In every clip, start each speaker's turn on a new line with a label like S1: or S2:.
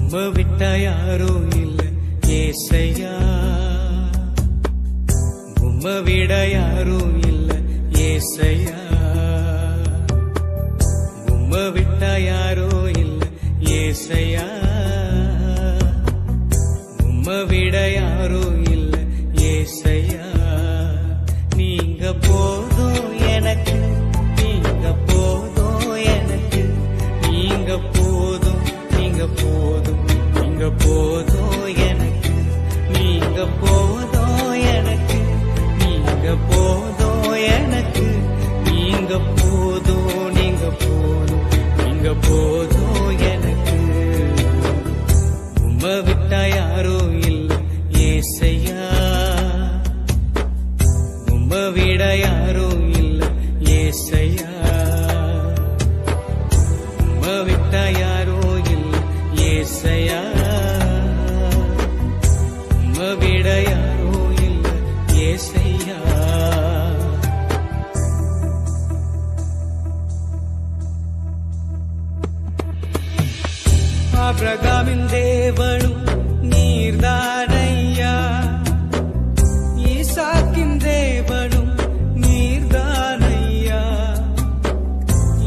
S1: உம்மை விட்டா யாரோ இல்ல ஏசையா, உம்மை விட யாரோ இல்ல ஏசையா, உம்மை விட்டா யாரோ இல்ல ஏசையா, உம்மை விட யாரோ இல்ல ஏசையா. நீங்க போதும் எனக்கு, நீங்க போதும் எனக்கு, நீங்க போதும், நீங்க போதும், நீங்க போதும் எனக்கு, நீங்க போதும் எனக்கு, நீங்க போதும் எனக்கு, நீங்க போதும், நீங்க போதும், நீங்க போதும் எனக்கு. உம்மை விட்டா யாரோ இல்ல ஏசையா, உம்மை விட யாரோ இல்ல ஏசையா, உம்மை விட்டா யாரோ இல்ல ஏசையா, உம்மை விட யாரோ இல்ல ஏசையா. ஆபிரகாமின் தேவனும் நீர்தானையா, ஈசாக்கின் தேவனும் நீர்தானையா,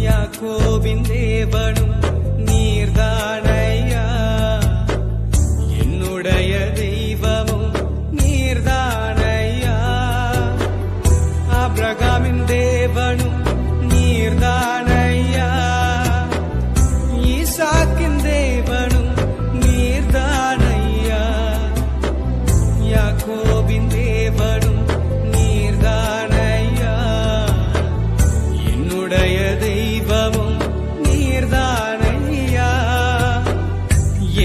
S1: யாக்கோபின் தேவனும் நீர்தானையா, என்னுடைய தெய்வமும் நீர்தானையா. ஆபிரகாமின் தேவனும் நீர்தானையா, ஈசாக்கின் தேவனும் நீர்தானையா, யாக்கோபின் தேவனும் நீர்தானையா, என்னுடைய தெய்வமும் நீர்தானையா.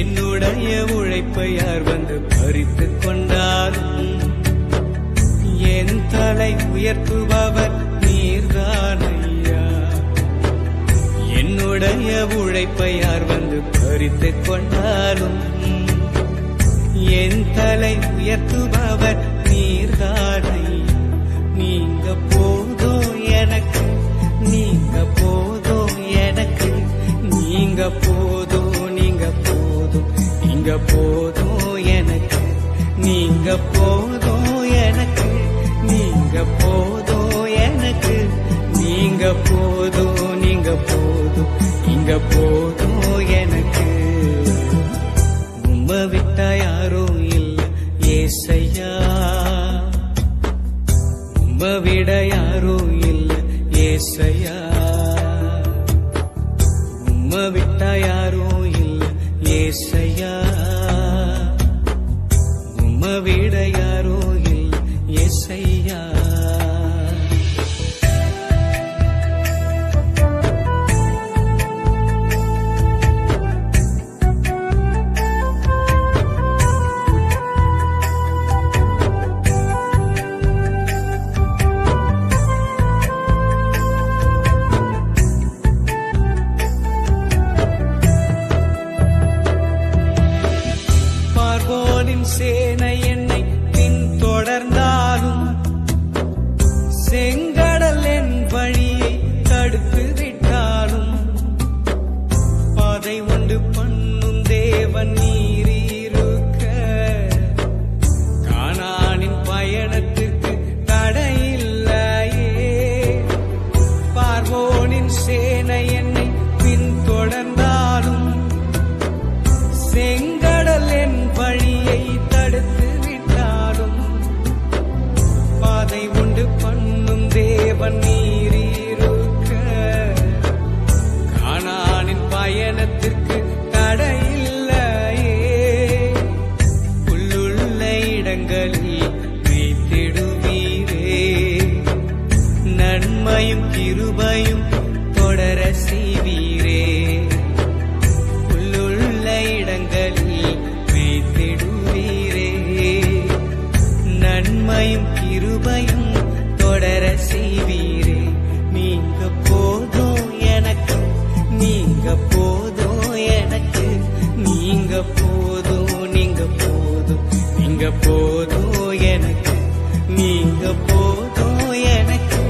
S1: என்னுடைய உழைப்பை யார் வந்து பறித்துக் கொண்டாலும் என் தலை உயர்த்துபவர் நீர்தானையா. என்னுடைய உழைப்பை யார் வந்து பறித்துக் கொண்டாலும் என் தலை உயர்த்துபவர் நீர்தானையா. நீங்க போதும் எனக்கு, நீங்க போதும் எனக்கு, நீங்க போதும், நீங்க போதும், நீங்க போதும் எனக்கு, நீங்க போதும் எனக்கு, நீங்க போதும் எனக்கு, நீங்க போதும், நீங்க போதும், நீங்க போதும் எனக்கு. உம்மை விட்டா யாரோ இல்ல ஏசையா, உம்மை விட யாரோ இல்ல ஏசையா, உம்மை விட்டா யாரோ இல்ல ஏசையா, உம்மை விட யாரோ இல்ல ஏசையா. பார்வோனின் சேனை என்னை பின்தொடர்ந்தாலும் செங்கடல் என் வழியை தடுத்து விட்டாலும் பாதை உண்டு பண்ணும் தேவன் நீரிருக்க கானானின் பயணத்திற்கு தடையில்லையே. பார்வோனின் சேனை என்னை பின்தொடர்ந்தாலும் செங்கடல் என் வழியை தடுத்து விட்டாலும் பாதை உண்டு பண்ணும் தேவன் நீரிருக்க கானானின் பயணத்திற்கு தடையில்லையே. புல்லுள்ள இடங்களில் மேய்த்திடுவீரே, நன்மையும் கிருபையும் தொடர செய்வீரே. இடங்களில் மேய்த்திடுவீரே, நன்மையும் கிருபையும் தொடர செய்வீரே. நீங்க போதும் எனக்கு, நீங்க போதும் எனக்கு, நீங்க போதும், நீங்க போதும், நீங்க போதும் எனக்கு, நீங்க போதும் எனக்கு,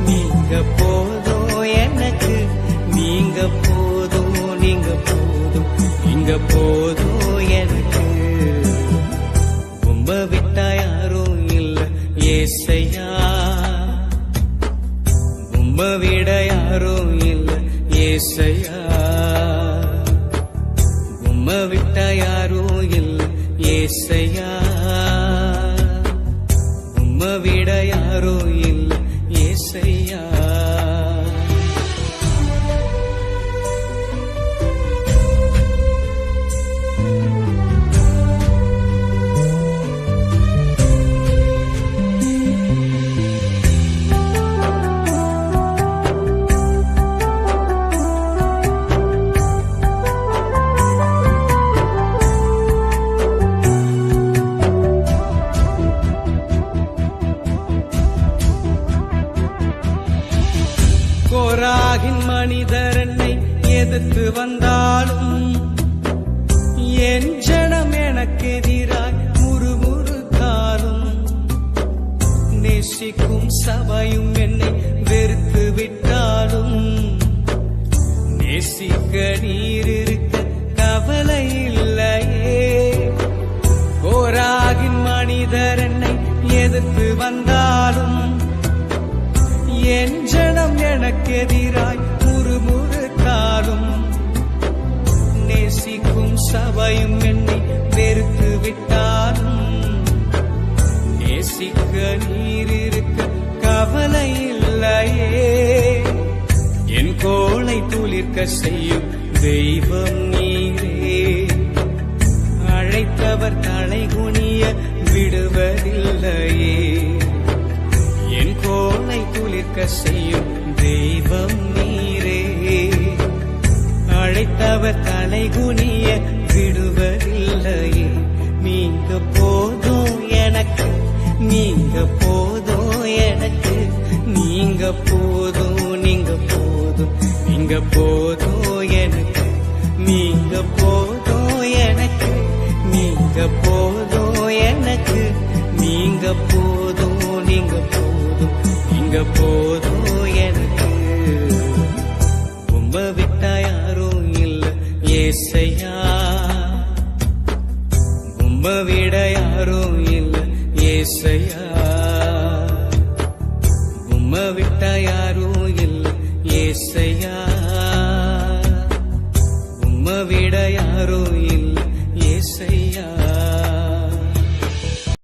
S1: நீங்க போதும் எனக்கு, நீங்க போதும், நீங்க போதும். போதும் இங்க போதும் எனக்கு. உம்ப விட்டா யாரும் இல்ல ஏசையா, உம்ப விட யாரும் இல்ல ஏசையா, உம்ப விட்டா யாரும் இல்ல ஏசையா, உம்ம விட யாரும் இல்ல ஏசையா. கோராகின் மனிதர் என்னை எதிர்த்து வந்தாலும், என் ஜனம் எனக்கு எதிராய் முறுமுறுத்தாலும், நேசிக்கும் சபையும் என்னை வெறுத்து விட்டாலும், நேசிக்க நீர் இருக்க கவலை இல்லையே. கோராகின் மனிதர் என்னை எதிர்த்து வந்தாலும், என் ஜனம் எனக்கு எதிராய் முறுமுறுத்தாலும், நேசிக்கும் சபையும் என்னை வெறுத்து விட்டாலும், நேசிக்க நீர் இருக்க கவலை இல்லையே. என் கோளை துளிர்க்க செய்யும் தெய்வம் நீரே, அழைத்தவர் தலை குனிய விடுவதில்லையே. என் கோளை துளிர்க்க செய்யும் தெய்வம் நீரே, அழைத்தவர் தலை குனிய விடுவதில்லையே. நீங்க போதும் எனக்கு, நீங்க போதும் எனக்கு, நீங்க போதும், நீங்க போதும், நீங்க போதும் எனக்கு, நீங்க போதும் எனக்கு, நீங்க போதும் எனக்கு, நீங்க போதும், நீங்க போதும், நீங்க போதும் எனக்கு. உம்ப விட்டா யாரும் இல்ல ஏசையா, உம்ப விட யாரும் இல்ல ஏசையா, உம்ப விட்டா யாரும் இல்ல ஏசையா, உம்ப விட யாரும் இல்ல ஏசையா.